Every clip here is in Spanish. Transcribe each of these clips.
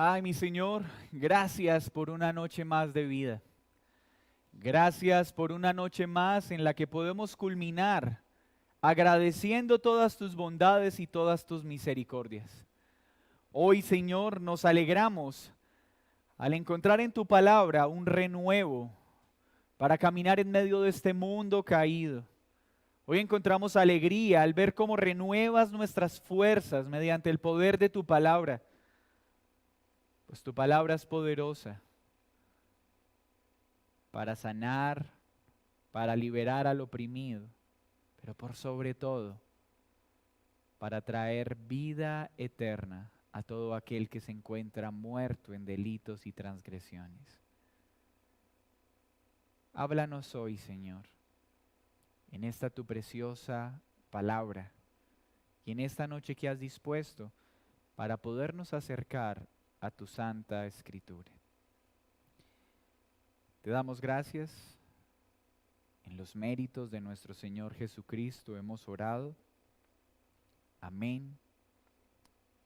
Ay, mi Señor, gracias por una noche más de vida. Gracias por una noche más en la que podemos culminar agradeciendo todas tus bondades y todas tus misericordias. Hoy, Señor, nos alegramos al encontrar en tu palabra un renuevo para caminar en medio de este mundo caído. Hoy encontramos alegría al ver cómo renuevas nuestras fuerzas mediante el poder de tu palabra. Pues tu palabra es poderosa para sanar, para liberar al oprimido, pero por sobre todo, para traer vida eterna a todo aquel que se encuentra muerto en delitos y transgresiones. Háblanos hoy, Señor, en esta tu preciosa palabra y en esta noche que has dispuesto para podernos acercar a tu santa escritura. Te damos gracias. En los méritos de nuestro Señor Jesucristo hemos orado. Amén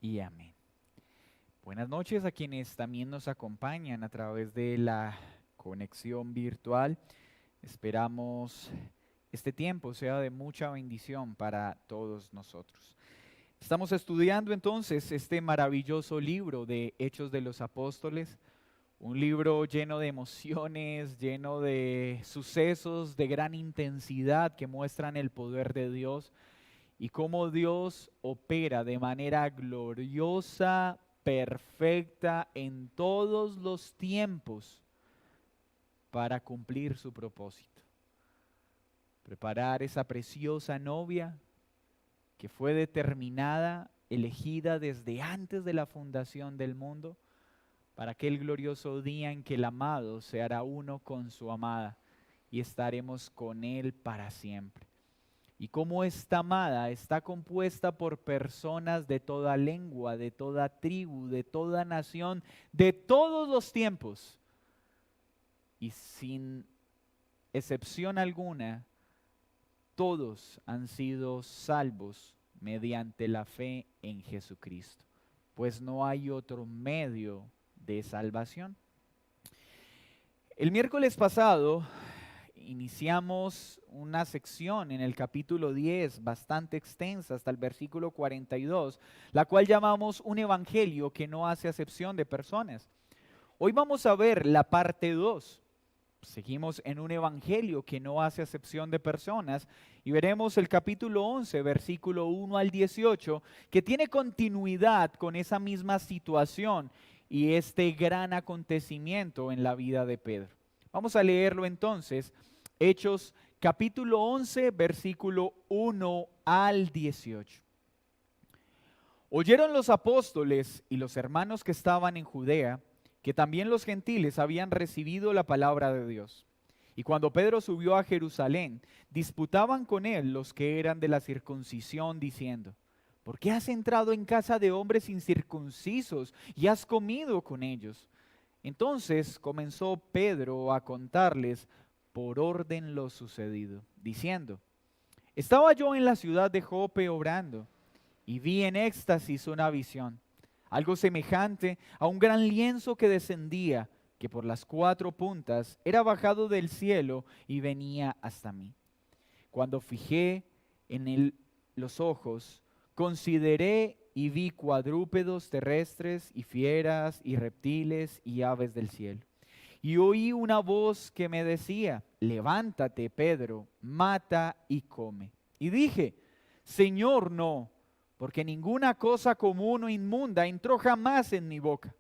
y amén. Buenas noches a quienes también nos acompañan a través de la conexión virtual. Esperamos este tiempo sea de mucha bendición para todos nosotros. Estamos estudiando entonces este maravilloso libro de Hechos de los Apóstoles. Un libro lleno de emociones, lleno de sucesos de gran intensidad que muestran el poder de Dios y cómo Dios opera de manera gloriosa, perfecta en todos los tiempos para cumplir su propósito. Preparar esa preciosa novia que fue determinada, elegida desde antes de la fundación del mundo, para aquel glorioso día en que el amado se hará uno con su amada y estaremos con él para siempre. Y como esta amada está compuesta por personas de toda lengua, de toda tribu, de toda nación, de todos los tiempos, y sin excepción alguna, todos han sido salvos mediante la fe en Jesucristo, pues no hay otro medio de salvación. El miércoles pasado iniciamos una sección en el capítulo 10 bastante extensa hasta el versículo 42, la cual llamamos un evangelio que no hace acepción de personas. Hoy vamos a ver la parte 2. Seguimos en un evangelio que no hace acepción de personas y veremos el capítulo 11, versículo 1 al 18, que tiene continuidad con esa misma situación y este gran acontecimiento en la vida de Pedro. Vamos a leerlo entonces, Hechos capítulo 11, versículo 1 al 18. Oyeron los apóstoles y los hermanos que estaban en Judea que también los gentiles habían recibido la palabra de Dios. Y cuando Pedro subió a Jerusalén, disputaban con él los que eran de la circuncisión, diciendo: ¿por qué has entrado en casa de hombres incircuncisos y has comido con ellos? Entonces comenzó Pedro a contarles por orden lo sucedido, diciendo: estaba yo en la ciudad de Jope orando, y vi en éxtasis una visión, algo semejante a un gran lienzo que descendía, que por las 4 puntas era bajado del cielo y venía hasta mí. Cuando fijé en él los ojos, consideré y vi cuadrúpedos terrestres y fieras y reptiles y aves del cielo. Y oí una voz que me decía: levántate, Pedro, mata y come. Y dije: Señor, no, porque ninguna cosa común o inmunda entró jamás en mi boca.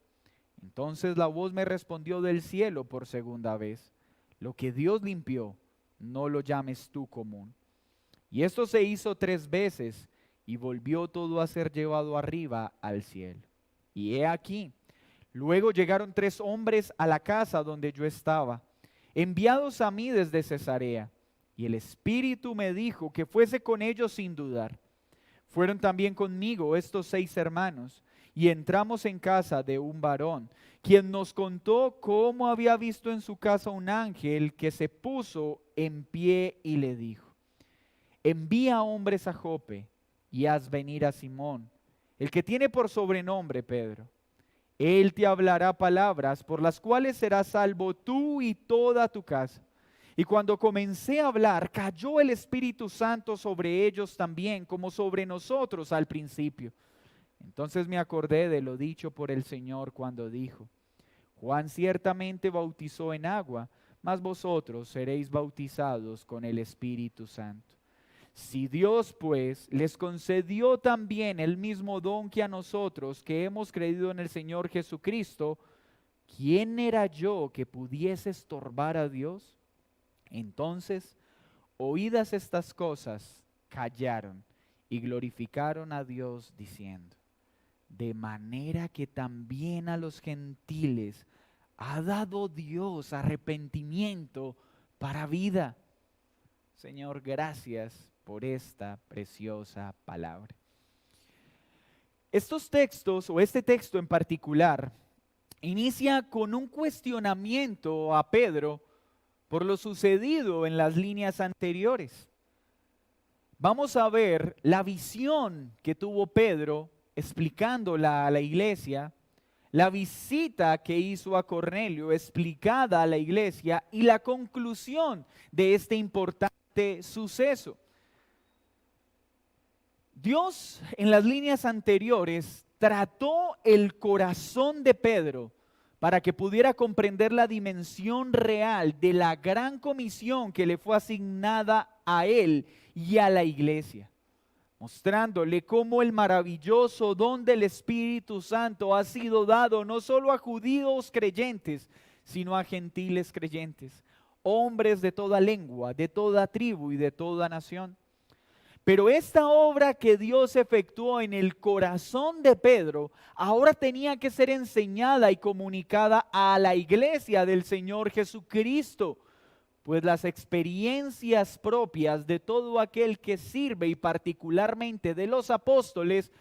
Entonces la voz me respondió del cielo por segunda vez: lo que Dios limpió, no lo llames tú común. Y esto se hizo 3 veces, y volvió todo a ser llevado arriba al cielo. Y he aquí, luego llegaron 3 hombres a la casa donde yo estaba, enviados a mí desde Cesarea, y el Espíritu me dijo que fuese con ellos sin dudar. Fueron también conmigo estos 6 hermanos, y entramos en casa de un varón, quien nos contó cómo había visto en su casa un ángel que se puso en pie y le dijo: envía hombres a Jope y haz venir a Simón, el que tiene por sobrenombre Pedro. Él te hablará palabras por las cuales serás salvo tú y toda tu casa. Y cuando comencé a hablar, cayó el Espíritu Santo sobre ellos también, como sobre nosotros al principio. Entonces me acordé de lo dicho por el Señor cuando dijo: Juan ciertamente bautizó en agua, mas vosotros seréis bautizados con el Espíritu Santo. Si Dios pues les concedió también el mismo don que a nosotros que hemos creído en el Señor Jesucristo, ¿quién era yo que pudiese estorbar a Dios? Entonces, oídas estas cosas, callaron y glorificaron a Dios diciendo: de manera que también a los gentiles ha dado Dios arrepentimiento para vida. Señor, gracias por esta preciosa palabra. Estos textos, o este texto en particular, inicia con un cuestionamiento a Pedro por lo sucedido en las líneas anteriores. Vamos a ver la visión que tuvo Pedro explicándola a la iglesia, la visita que hizo a Cornelio explicada a la iglesia y la conclusión de este importante suceso. Dios en las líneas anteriores trató el corazón de Pedro para que pudiera comprender la dimensión real de la gran comisión que le fue asignada a él y a la iglesia, mostrándole cómo el maravilloso don del Espíritu Santo ha sido dado no solo a judíos creyentes, sino a gentiles creyentes, hombres de toda lengua, de toda tribu y de toda nación. Pero esta obra que Dios efectuó en el corazón de Pedro, ahora tenía que ser enseñada y comunicada a la iglesia del Señor Jesucristo, pues las experiencias propias de todo aquel que sirve y particularmente de los apóstoles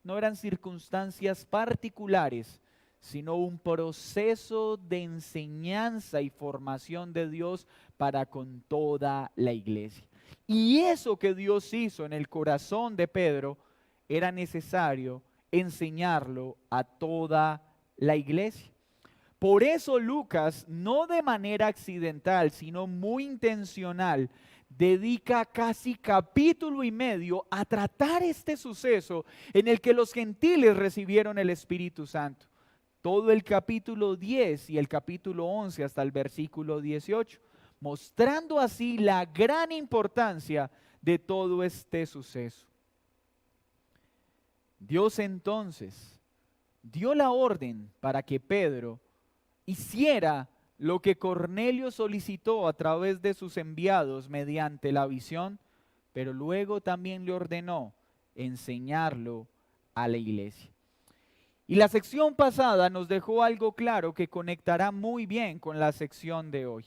no eran circunstancias particulares, sino un proceso de enseñanza y formación de Dios para con toda la iglesia. Y eso que Dios hizo en el corazón de Pedro era necesario enseñarlo a toda la iglesia. Por eso Lucas, no de manera accidental, sino muy intencional, dedica casi capítulo y medio a tratar este suceso en el que los gentiles recibieron el Espíritu Santo. Todo el capítulo 10 y el capítulo 11 hasta el versículo 18. Mostrando así la gran importancia de todo este suceso. Dios entonces dio la orden para que Pedro hiciera lo que Cornelio solicitó a través de sus enviados mediante la visión, pero luego también le ordenó enseñarlo a la iglesia. Y la sección pasada nos dejó algo claro que conectará muy bien con la sección de hoy.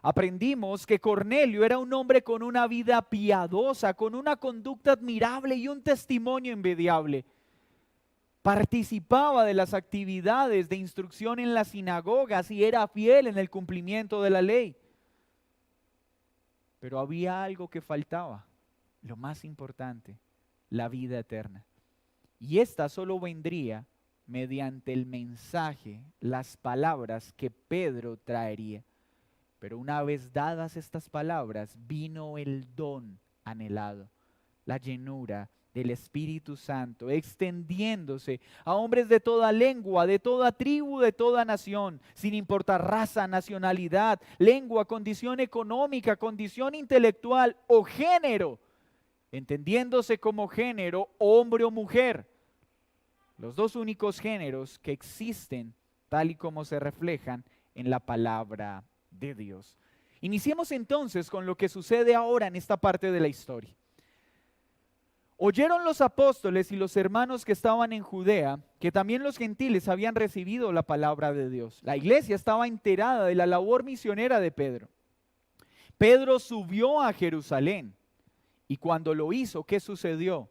Aprendimos que Cornelio era un hombre con una vida piadosa, con una conducta admirable y un testimonio envidiable. Participaba de las actividades de instrucción en las sinagogas y era fiel en el cumplimiento de la ley. Pero había algo que faltaba, lo más importante, la vida eterna. Y esta solo vendría mediante el mensaje, las palabras que Pedro traería. Pero una vez dadas estas palabras, vino el don anhelado, la llenura del Espíritu Santo, extendiéndose a hombres de toda lengua, de toda tribu, de toda nación, sin importar raza, nacionalidad, lengua, condición económica, condición intelectual o género, entendiéndose como género hombre o mujer, los dos únicos géneros que existen tal y como se reflejan en la palabra de Dios. Iniciemos entonces con lo que sucede ahora en esta parte de la historia. Oyeron los apóstoles y los hermanos que estaban en Judea que también los gentiles habían recibido la palabra de Dios. La iglesia estaba enterada de la labor misionera de Pedro. Pedro subió a Jerusalén y cuando lo hizo, ¿qué sucedió?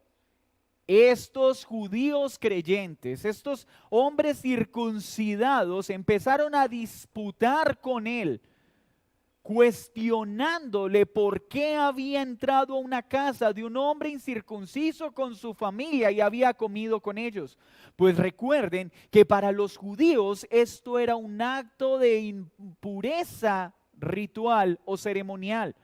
Estos judíos creyentes, estos hombres circuncidados empezaron a disputar con él cuestionándole por qué había entrado a una casa de un hombre incircunciso con su familia y había comido con ellos. Pues recuerden que para los judíos esto era un acto de impureza ritual o ceremonial.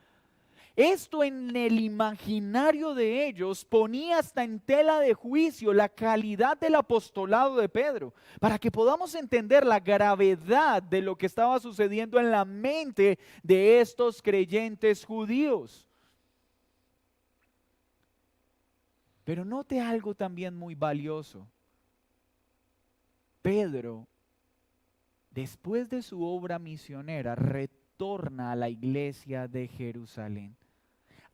Esto en el imaginario de ellos ponía hasta en tela de juicio la calidad del apostolado de Pedro, para que podamos entender la gravedad de lo que estaba sucediendo en la mente de estos creyentes judíos. Pero note algo también muy valioso. Pedro, después de su obra misionera, retorna a la iglesia de Jerusalén.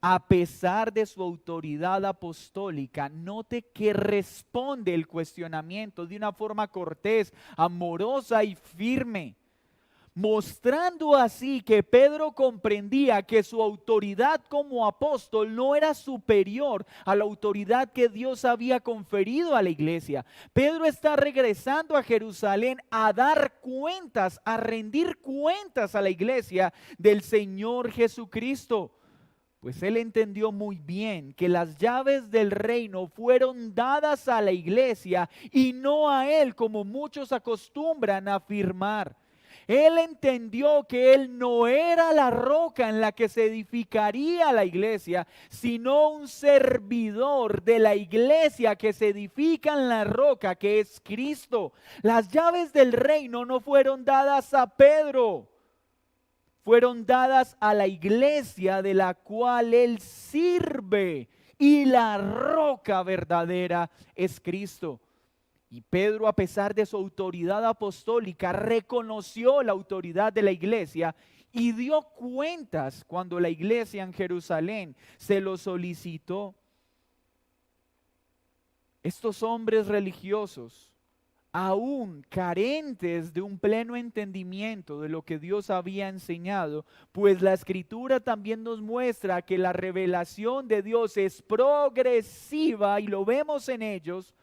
A pesar de su autoridad apostólica, note que responde el cuestionamiento de una forma cortés, amorosa y firme, mostrando así que Pedro comprendía que su autoridad como apóstol no era superior a la autoridad que Dios había conferido a la iglesia. Pedro está regresando a Jerusalén a dar cuentas, a rendir cuentas a la iglesia del Señor Jesucristo. Pues él entendió muy bien que las llaves del reino fueron dadas a la iglesia y no a él, como muchos acostumbran a afirmar. Él entendió que él no era la roca en la que se edificaría la iglesia, sino un servidor de la iglesia que se edifica en la roca, que es Cristo. Las llaves del reino no fueron dadas a Pedro, fueron dadas a la iglesia de la cual él sirve, y la roca verdadera es Cristo. Y Pedro, a pesar de su autoridad apostólica, reconoció la autoridad de la iglesia y dio cuentas cuando la iglesia en Jerusalén se lo solicitó. Estos hombres religiosos, aún carentes de un pleno entendimiento de lo que Dios había enseñado, pues la Escritura también nos muestra que la revelación de Dios es progresiva y lo vemos en ellos,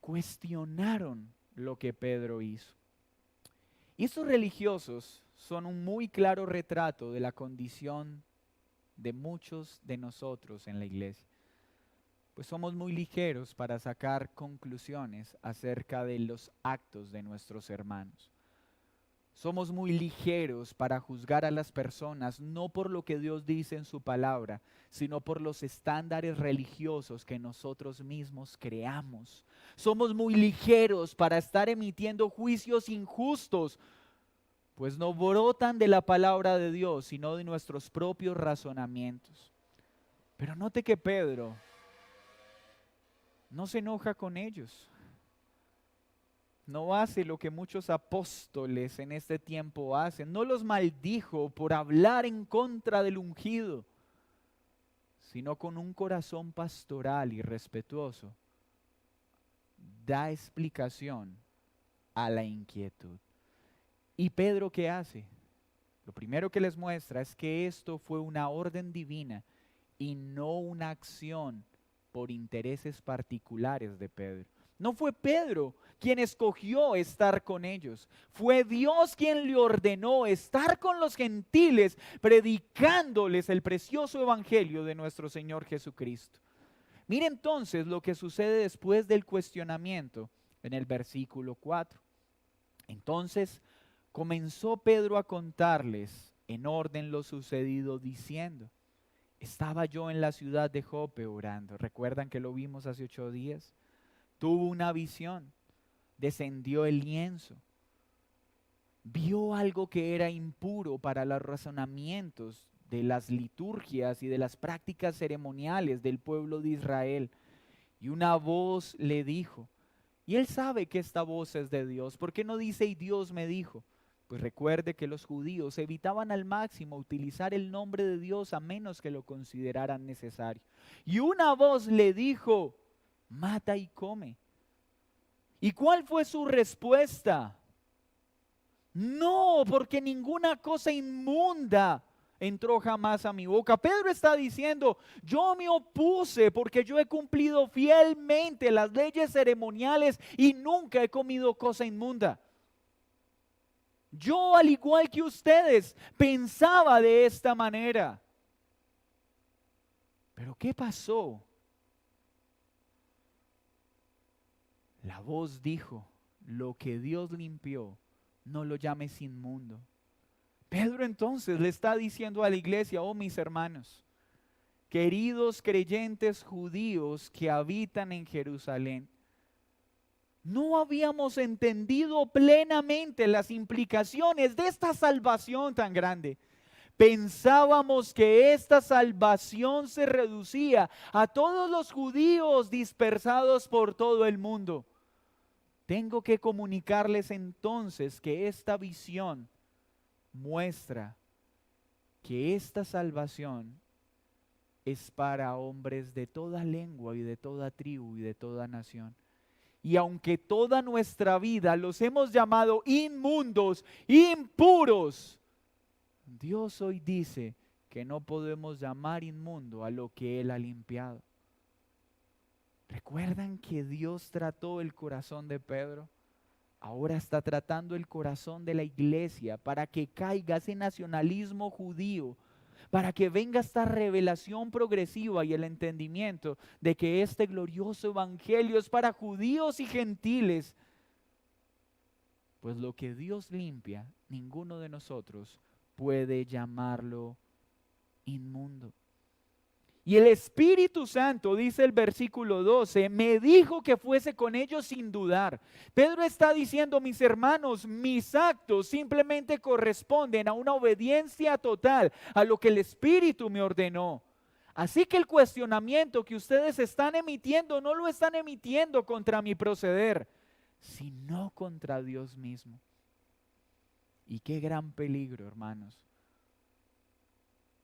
cuestionaron lo que Pedro hizo. Y estos religiosos son un muy claro retrato de la condición de muchos de nosotros en la iglesia. Pues somos muy ligeros para sacar conclusiones acerca de los actos de nuestros hermanos. Somos muy ligeros para juzgar a las personas, no por lo que Dios dice en su palabra, sino por los estándares religiosos que nosotros mismos creamos. Somos muy ligeros para estar emitiendo juicios injustos, pues no brotan de la palabra de Dios, sino de nuestros propios razonamientos. Pero note que Pedro no se enoja con ellos. No hace lo que muchos apóstoles en este tiempo hacen. No los maldijo por hablar en contra del ungido, sino con un corazón pastoral y respetuoso da explicación a la inquietud. ¿Y Pedro qué hace? Lo primero que les muestra es que esto fue una orden divina y no una acción por intereses particulares de Pedro. No fue Pedro quien escogió estar con ellos. Fue Dios quien le ordenó estar con los gentiles, predicándoles el precioso evangelio de nuestro Señor Jesucristo. Mire entonces lo que sucede después del cuestionamiento en el versículo 4. Entonces comenzó Pedro a contarles en orden lo sucedido, diciendo: estaba yo en la ciudad de Jope orando. ¿Recuerdan que lo vimos hace 8 días? Tuvo una visión, descendió el lienzo, vio algo que era impuro para los razonamientos de las liturgias y de las prácticas ceremoniales del pueblo de Israel. Y una voz le dijo, y él sabe que esta voz es de Dios. ¿Por qué no dice y Dios me dijo? Pues recuerde que los judíos evitaban al máximo utilizar el nombre de Dios a menos que lo consideraran necesario. Y una voz le dijo, mata y come. ¿Y cuál fue su respuesta? No, porque ninguna cosa inmunda entró jamás a mi boca. Pedro está diciendo, yo me opuse porque yo he cumplido fielmente las leyes ceremoniales y nunca he comido cosa inmunda. Yo, al igual que ustedes, pensaba de esta manera. Pero ¿qué pasó? La voz dijo, lo que Dios limpió, no lo llames inmundo. Pedro entonces le está diciendo a la iglesia, oh mis hermanos, queridos creyentes judíos que habitan en Jerusalén, no habíamos entendido plenamente las implicaciones de esta salvación tan grande. Pensábamos que esta salvación se reducía a todos los judíos dispersados por todo el mundo. Tengo que comunicarles entonces que esta visión muestra que esta salvación es para hombres de toda lengua y de toda tribu y de toda nación. Y aunque toda nuestra vida los hemos llamado inmundos, impuros, Dios hoy dice que no podemos llamar inmundo a lo que Él ha limpiado. ¿Recuerdan que Dios trató el corazón de Pedro? Ahora está tratando el corazón de la iglesia para que caiga ese nacionalismo judío, para que venga esta revelación progresiva y el entendimiento de que este glorioso evangelio es para judíos y gentiles. Pues lo que Dios limpia, ninguno de nosotros puede llamarlo inmundo. Y el Espíritu Santo, dice el versículo 12, me dijo que fuese con ellos sin dudar. Pedro está diciendo, mis hermanos, mis actos simplemente corresponden a una obediencia total a lo que el Espíritu me ordenó. Así que el cuestionamiento que ustedes están emitiendo no lo están emitiendo contra mi proceder, sino contra Dios mismo. Y qué gran peligro, hermanos,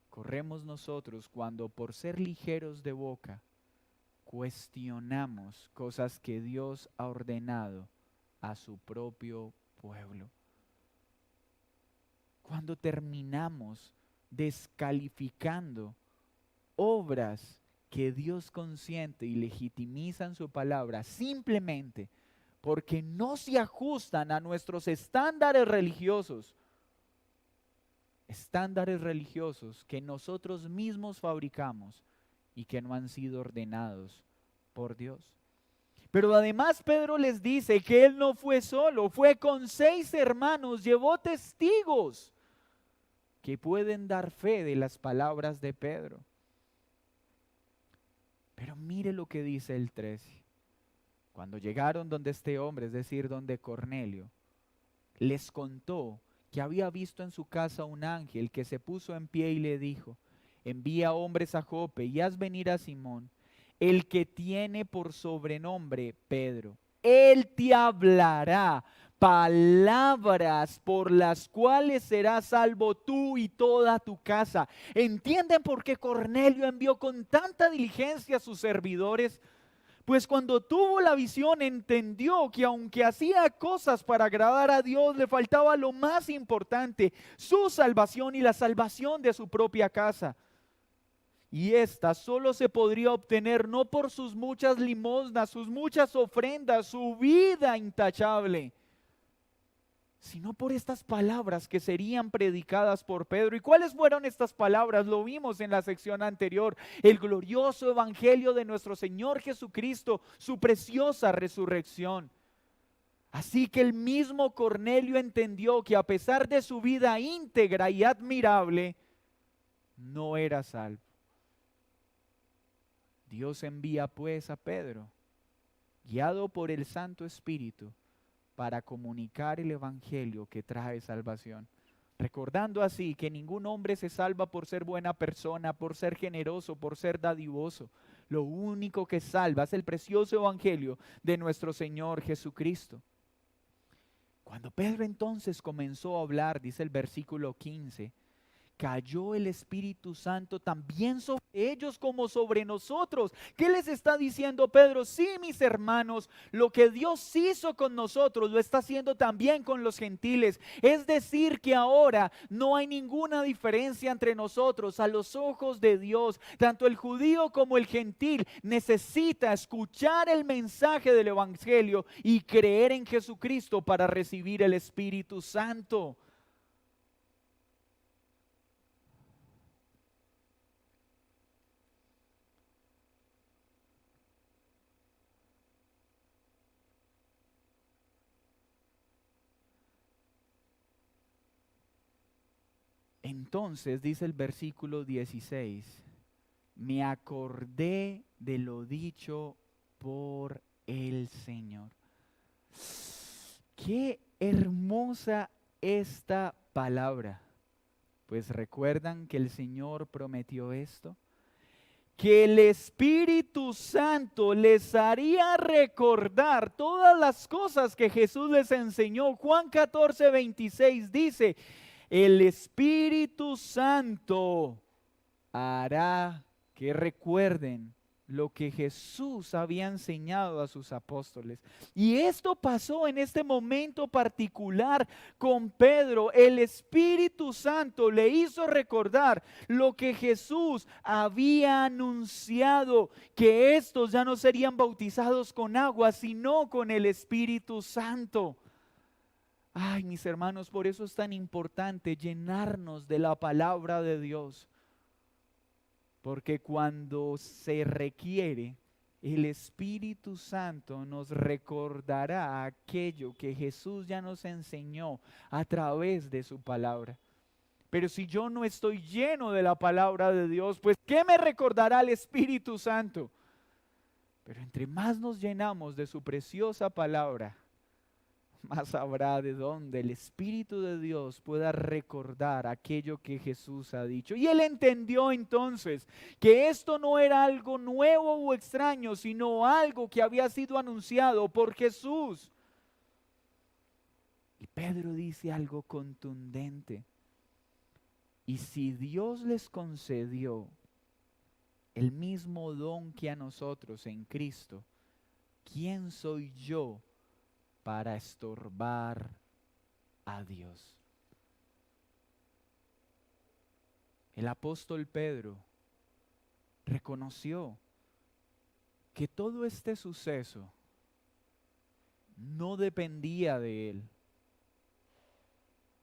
corremos nosotros cuando por ser ligeros de boca cuestionamos cosas que Dios ha ordenado a su propio pueblo. Cuando terminamos descalificando obras que Dios consiente y legitimiza en su palabra simplemente porque no se ajustan a nuestros estándares religiosos que nosotros mismos fabricamos y que no han sido ordenados por Dios. Pero además Pedro les dice que él no fue solo, fue con 6 hermanos, llevó testigos que pueden dar fe de las palabras de Pedro. Pero mire lo que dice el 13. Cuando llegaron donde este hombre, es decir, donde Cornelio, les contó que había visto en su casa un ángel que se puso en pie y le dijo, envía hombres a Jope y haz venir a Simón, el que tiene por sobrenombre Pedro. Él te hablará palabras por las cuales serás salvo tú y toda tu casa. ¿Entienden por qué Cornelio envió con tanta diligencia a sus servidores? Pues cuando tuvo la visión entendió que aunque hacía cosas para agradar a Dios, le faltaba lo más importante, su salvación y la salvación de su propia casa. Y esta solo se podría obtener no por sus muchas limosnas, sus muchas ofrendas, su vida intachable, sino por estas palabras que serían predicadas por Pedro. ¿Y cuáles fueron estas palabras? Lo vimos en la sección anterior. El glorioso evangelio de nuestro Señor Jesucristo, su preciosa resurrección. Así que el mismo Cornelio entendió que a pesar de su vida íntegra y admirable, no era salvo. Dios envía pues a Pedro, guiado por el Santo Espíritu, para comunicar el evangelio que trae salvación. Recordando así que ningún hombre se salva por ser buena persona, por ser generoso, por ser dadivoso. Lo único que salva es el precioso evangelio de nuestro Señor Jesucristo. Cuando Pedro entonces comenzó a hablar, dice el versículo 15, cayó el Espíritu Santo también sobre ellos como sobre nosotros. ¿Qué les está diciendo Pedro? Sí, mis hermanos, lo que Dios hizo con nosotros lo está haciendo también con los gentiles. Es decir, que ahora no hay ninguna diferencia entre nosotros a los ojos de Dios. Tanto el judío como el gentil necesita escuchar el mensaje del Evangelio y creer en Jesucristo para recibir el Espíritu Santo. Entonces dice el versículo 16, me acordé de lo dicho por el Señor. Qué hermosa esta palabra. Pues recuerdan que el Señor prometió esto, que el Espíritu Santo les haría recordar todas las cosas que Jesús les enseñó. Juan 14:26 dice, el Espíritu Santo hará que recuerden lo que Jesús había enseñado a sus apóstoles. Y esto pasó en este momento particular con Pedro. El Espíritu Santo le hizo recordar lo que Jesús había anunciado, que estos ya no serían bautizados con agua, sino con el Espíritu Santo. Ay, mis hermanos, por eso es tan importante llenarnos de la palabra de Dios. Porque cuando se requiere, el Espíritu Santo nos recordará aquello que Jesús ya nos enseñó a través de su palabra. Pero si yo no estoy lleno de la palabra de Dios, pues ¿qué me recordará el Espíritu Santo? Pero entre más nos llenamos de su preciosa palabra, más habrá de donde el Espíritu de Dios pueda recordar aquello que Jesús ha dicho. Y él entendió entonces que esto no era algo nuevo o extraño, sino algo que había sido anunciado por Jesús. Y Pedro dice algo contundente. Y si Dios les concedió el mismo don que a nosotros en Cristo, ¿quién soy yo para estorbar a Dios? El apóstol Pedro reconoció que todo este suceso no dependía de él,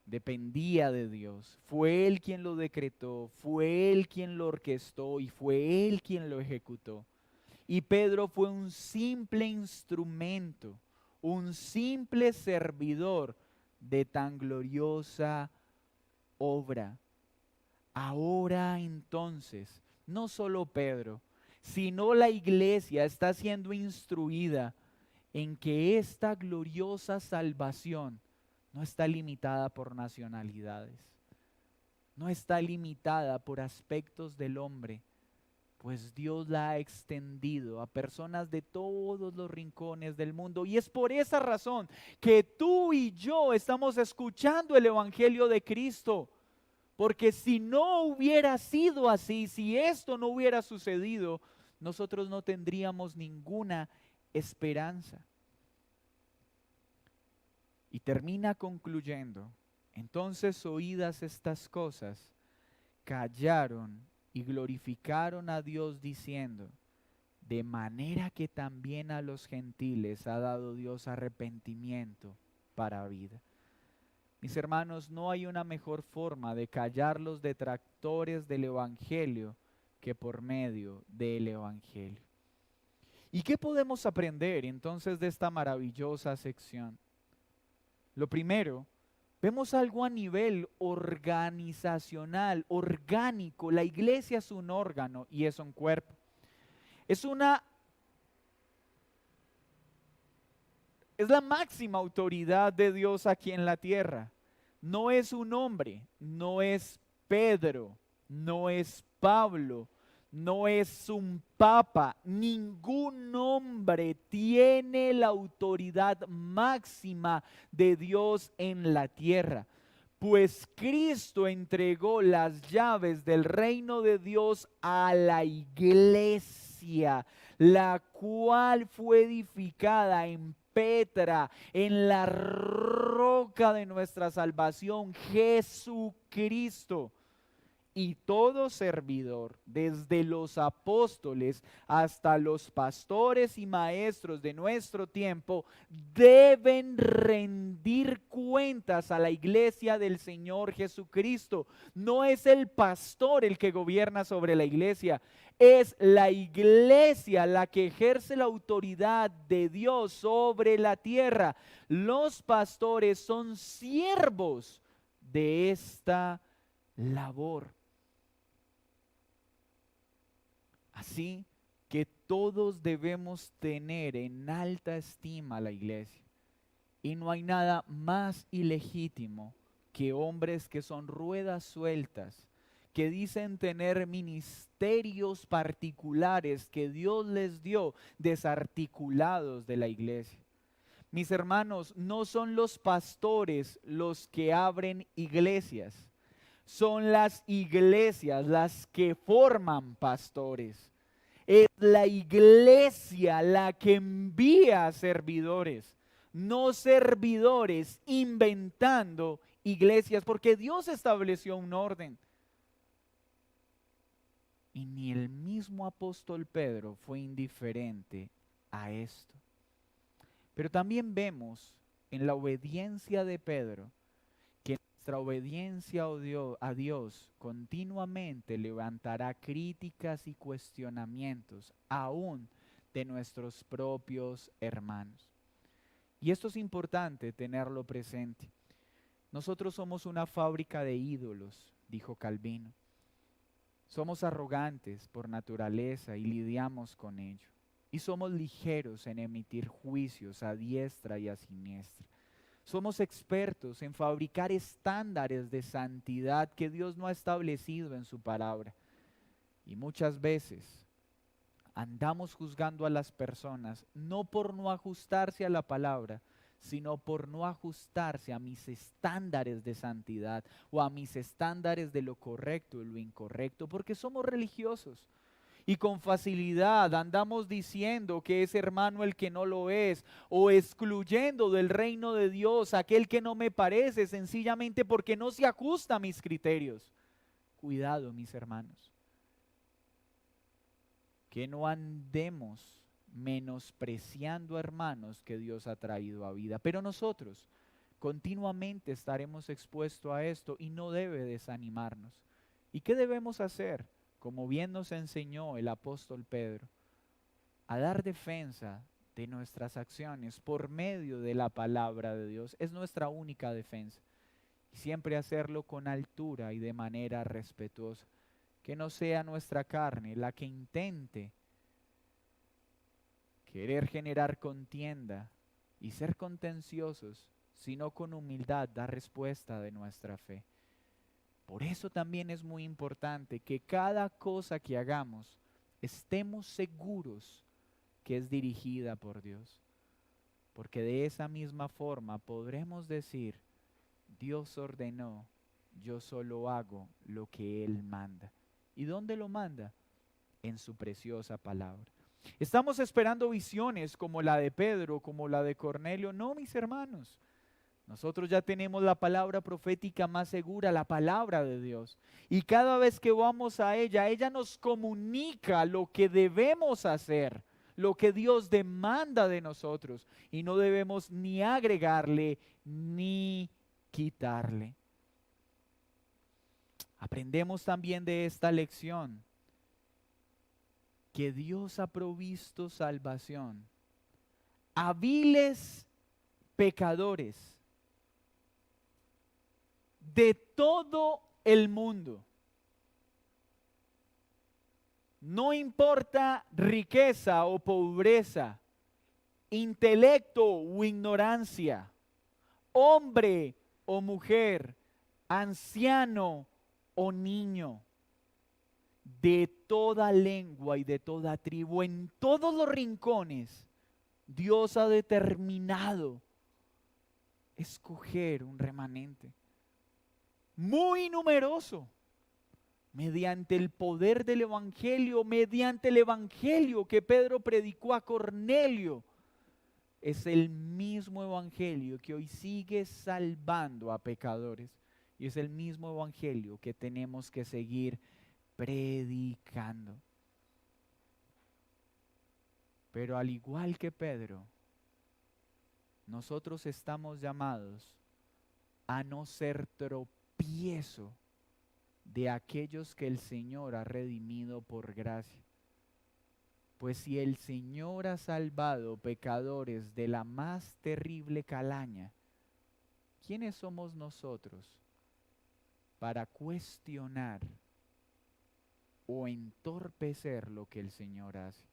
dependía de Dios. Fue Él quien lo decretó, fue Él quien lo orquestó y fue Él quien lo ejecutó. Y Pedro fue un simple instrumento, un simple servidor de tan gloriosa obra. Ahora entonces, no solo Pedro, sino la iglesia está siendo instruida en que esta gloriosa salvación no está limitada por nacionalidades, no está limitada por aspectos del hombre, pues Dios la ha extendido a personas de todos los rincones del mundo. Y es por esa razón que tú y yo estamos escuchando el Evangelio de Cristo. Porque si no hubiera sido así, si esto no hubiera sucedido, nosotros no tendríamos ninguna esperanza. Y termina concluyendo, entonces oídas estas cosas, callaron y glorificaron a Dios diciendo, de manera que también a los gentiles ha dado Dios arrepentimiento para vida. Mis hermanos, no hay una mejor forma de callar los detractores del Evangelio que por medio del Evangelio. ¿Y qué podemos aprender entonces de esta maravillosa sección? Lo primero, vemos algo a nivel organizacional, orgánico. La iglesia es un órgano y es un cuerpo. Es la máxima autoridad de Dios aquí en la tierra. No es un hombre, no es Pedro, no es Pablo, no es un papa. Ningún hombre tiene la autoridad máxima de Dios en la tierra. Pues Cristo entregó las llaves del reino de Dios a la iglesia, la cual fue edificada en Petra, en la roca de nuestra salvación, Jesucristo. Y todo servidor, desde los apóstoles hasta los pastores y maestros de nuestro tiempo, deben rendir cuentas a la iglesia del Señor Jesucristo. No es el pastor el que gobierna sobre la iglesia, es la iglesia la que ejerce la autoridad de Dios sobre la tierra. Los pastores son siervos de esta labor. Así que todos debemos tener en alta estima a la iglesia. Y no hay nada más ilegítimo que hombres que son ruedas sueltas, que dicen tener ministerios particulares que Dios les dio, desarticulados de la iglesia. Mis hermanos, no son los pastores los que abren iglesias. Son las iglesias las que forman pastores. Es la iglesia la que envía servidores, no servidores inventando iglesias, porque Dios estableció un orden. Y ni el mismo apóstol Pedro fue indiferente a esto. Pero también vemos en la obediencia de Pedro que nuestra obediencia a Dios continuamente levantará críticas y cuestionamientos, aún de nuestros propios hermanos. Y esto es importante tenerlo presente. Nosotros somos una fábrica de ídolos, dijo Calvino. Somos arrogantes por naturaleza y lidiamos con ello. Y somos ligeros en emitir juicios a diestra y a siniestra. Somos expertos en fabricar estándares de santidad que Dios no ha establecido en su palabra. Y muchas veces andamos juzgando a las personas no por no ajustarse a la palabra, sino por no ajustarse a mis estándares de santidad o a mis estándares de lo correcto y lo incorrecto, porque somos religiosos. Y con facilidad andamos diciendo que es hermano el que no lo es, o excluyendo del reino de Dios aquel que no me parece, sencillamente porque no se ajusta a mis criterios. Cuidado, mis hermanos, que no andemos menospreciando a hermanos que Dios ha traído a vida. Pero nosotros continuamente estaremos expuestos a esto y no debe desanimarnos. ¿Y qué debemos hacer? Como bien nos enseñó el apóstol Pedro, a dar defensa de nuestras acciones por medio de la palabra de Dios. Es nuestra única defensa. Y siempre hacerlo con altura y de manera respetuosa. Que no sea nuestra carne la que intente querer generar contienda y ser contenciosos, sino con humildad dar respuesta de nuestra fe. Por eso también es muy importante que cada cosa que hagamos estemos seguros que es dirigida por Dios. Porque de esa misma forma podremos decir, Dios ordenó, yo solo hago lo que Él manda. ¿Y dónde lo manda? En su preciosa palabra. ¿Estamos esperando visiones como la de Pedro, como la de Cornelio? No, mis hermanos. Nosotros ya tenemos la palabra profética más segura, la palabra de Dios. Y cada vez que vamos a ella nos comunica lo que debemos hacer, lo que Dios demanda de nosotros. Y no debemos ni agregarle ni quitarle. Aprendemos también de esta lección que Dios ha provisto salvación a viles pecadores de todo el mundo. No importa riqueza o pobreza, intelecto o ignorancia, hombre o mujer, anciano o niño, de toda lengua y de toda tribu, en todos los rincones, Dios ha determinado escoger un remanente. muy numeroso, mediante el poder del Evangelio, mediante el Evangelio que Pedro predicó a Cornelio. Es el mismo Evangelio que hoy sigue salvando a pecadores. Y es el mismo Evangelio que tenemos que seguir predicando. Pero al igual que Pedro, nosotros estamos llamados a no ser tropiezo de aquellos que el Señor ha redimido por gracia. Pues si el Señor ha salvado pecadores de la más terrible calaña, ¿quiénes somos nosotros para cuestionar o entorpecer lo que el Señor hace?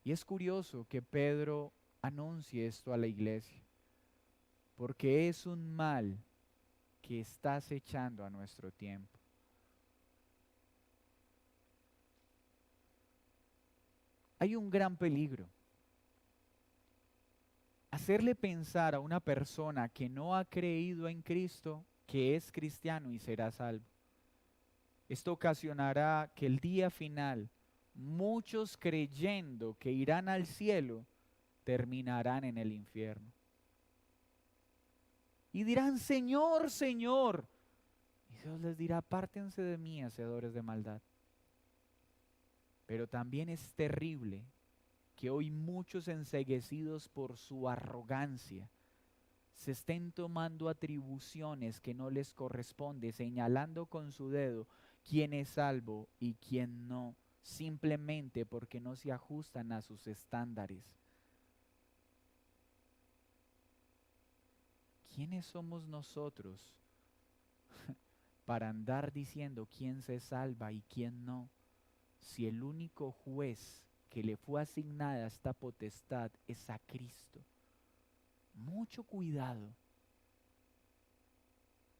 Y es curioso que Pedro anuncie esto a la iglesia, porque es un mal que está acechando a nuestro tiempo. Hay un gran peligro. Hacerle pensar a una persona que no ha creído en Cristo que es cristiano y será salvo. Esto ocasionará que el día final, muchos creyendo que irán al cielo, terminarán en el infierno. Y dirán, Señor, Señor. Y Dios les dirá, apártense de mí, hacedores de maldad. Pero también es terrible que hoy muchos enceguecidos por su arrogancia se estén tomando atribuciones que no les corresponde, señalando con su dedo quién es salvo y quién no, simplemente porque no se ajustan a sus estándares. ¿Quiénes somos nosotros para andar diciendo quién se salva y quién no, si el único juez que le fue asignada esta potestad es a Cristo? Mucho cuidado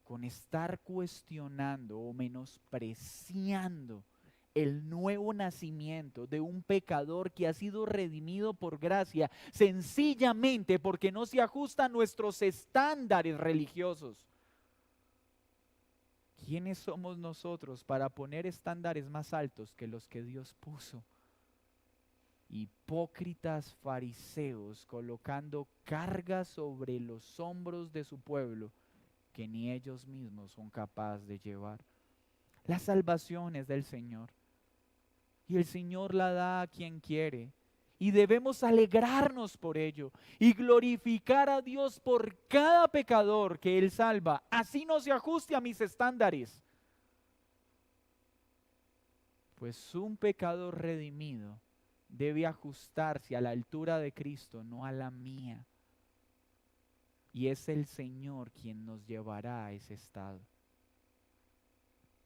con estar cuestionando o menospreciando el nuevo nacimiento de un pecador que ha sido redimido por gracia, sencillamente porque no se ajusta a nuestros estándares religiosos. ¿Quiénes somos nosotros para poner estándares más altos que los que Dios puso? Hipócritas fariseos colocando cargas sobre los hombros de su pueblo que ni ellos mismos son capaces de llevar. La salvación es del Señor y el Señor la da a quien quiere y debemos alegrarnos por ello y glorificar a Dios por cada pecador que Él salva, así no se ajuste a mis estándares. Pues un pecador redimido debe ajustarse a la altura de Cristo, no a la mía. Y es el Señor quien nos llevará a ese estado.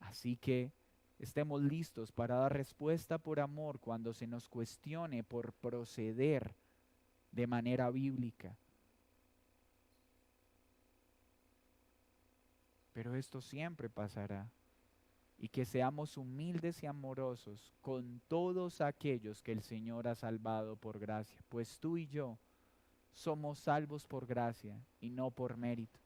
Así que estemos listos para dar respuesta por amor cuando se nos cuestione por proceder de manera bíblica. Pero esto siempre pasará. Y que seamos humildes y amorosos con todos aquellos que el Señor ha salvado por gracia. Pues tú y yo somos salvos por gracia y no por mérito.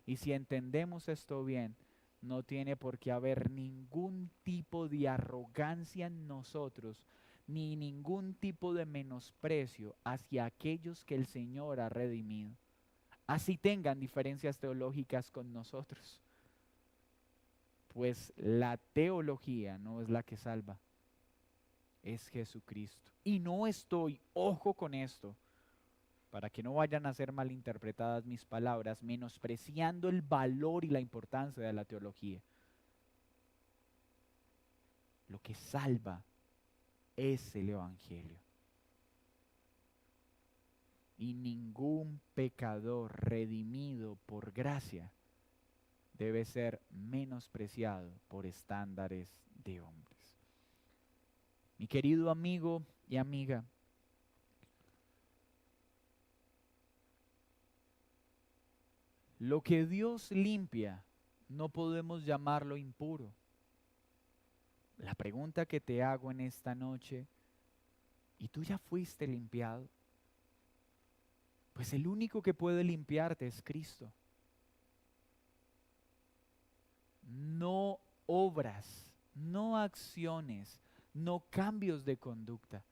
Y si entendemos esto bien, no tiene por qué haber ningún tipo de arrogancia en nosotros, ni ningún tipo de menosprecio hacia aquellos que el Señor ha redimido. Así tengan diferencias teológicas con nosotros. Pues la teología no es la que salva, es Jesucristo. Y no estoy, ojo con esto, para que no vayan a ser malinterpretadas mis palabras, menospreciando el valor y la importancia de la teología. Lo que salva es el Evangelio. Y ningún pecador redimido por gracia debe ser menospreciado por estándares de hombres. Mi querido amigo y amiga, lo que Dios limpia no podemos llamarlo impuro. La pregunta que te hago en esta noche, ¿y tú ya fuiste limpiado? Pues el único que puede limpiarte es Cristo. no obras, no acciones, no cambios de conducta.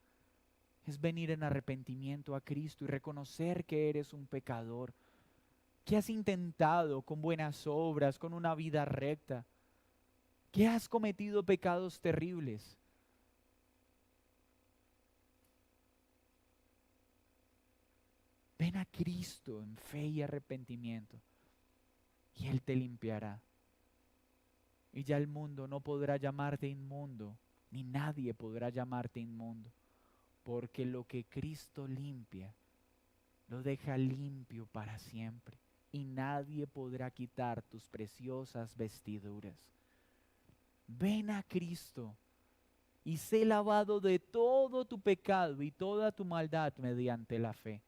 Es venir en arrepentimiento a Cristo y reconocer que eres un pecador, que has intentado con buenas obras, con una vida recta, que has cometido pecados terribles. Ven a Cristo en fe y arrepentimiento y Él te limpiará. Y ya el mundo no podrá llamarte inmundo, ni nadie podrá llamarte inmundo, porque lo que Cristo limpia, lo deja limpio para siempre, y nadie podrá quitar tus preciosas vestiduras. Ven a Cristo y sé lavado de todo tu pecado y toda tu maldad mediante la fe.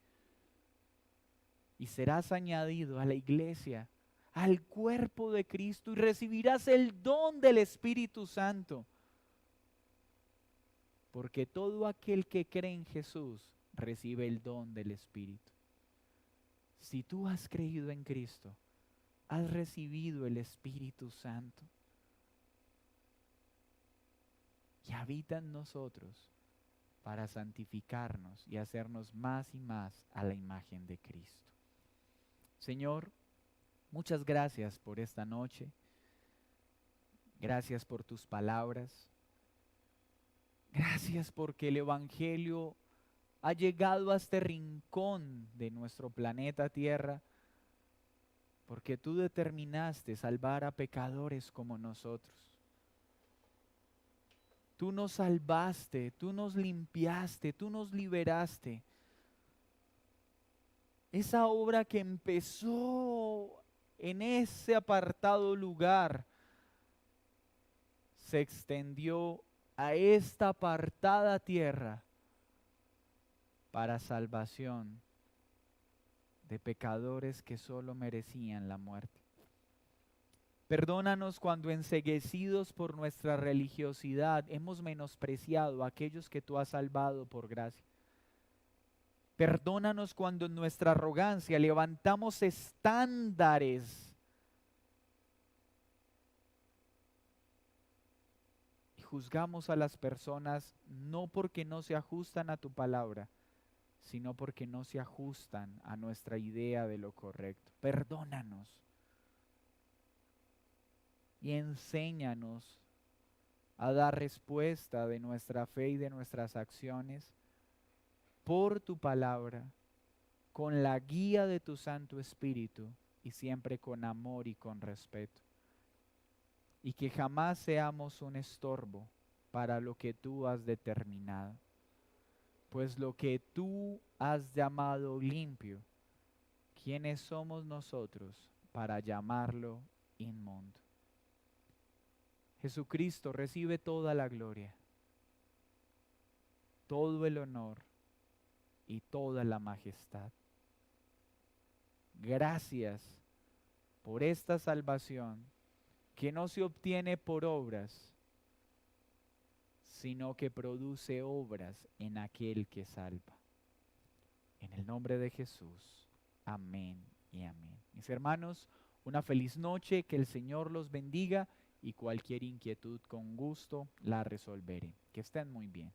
Y serás añadido a la iglesia, al cuerpo de Cristo, y recibirás el don del Espíritu Santo. Porque todo aquel que cree en Jesús recibe el don del Espíritu. Si tú has creído en Cristo, has recibido el Espíritu Santo. Y habita en nosotros para santificarnos y hacernos más y más a la imagen de Cristo. Señor, muchas gracias por esta noche. Gracias por tus palabras. Gracias porque el Evangelio ha llegado a este rincón de nuestro planeta Tierra, porque tú determinaste salvar a pecadores como nosotros. Tú nos salvaste, tú nos limpiaste, tú nos liberaste. Esa obra que empezó en ese apartado lugar se extendió a esta apartada tierra para salvación de pecadores que solo merecían la muerte. Perdónanos cuando enceguecidos por nuestra religiosidad hemos menospreciado a aquellos que tú has salvado por gracia. Perdónanos cuando en nuestra arrogancia levantamos estándares y juzgamos a las personas no porque no se ajustan a tu palabra, sino porque no se ajustan a nuestra idea de lo correcto. Perdónanos y enséñanos a dar respuesta de nuestra fe y de nuestras acciones por tu palabra, con la guía de tu Santo Espíritu y siempre con amor y con respeto. Y que jamás seamos un estorbo para lo que tú has determinado. Pues lo que tú has llamado limpio, ¿quiénes somos nosotros para llamarlo inmundo? Jesucristo recibe toda la gloria, todo el honor y toda la majestad. Gracias por esta salvación que no se obtiene por obras, sino que produce obras en aquel que salva. En el nombre de Jesús, amén y amén. Mis hermanos, una feliz noche, que el Señor los bendiga y cualquier inquietud con gusto la resolveré. Que estén muy bien.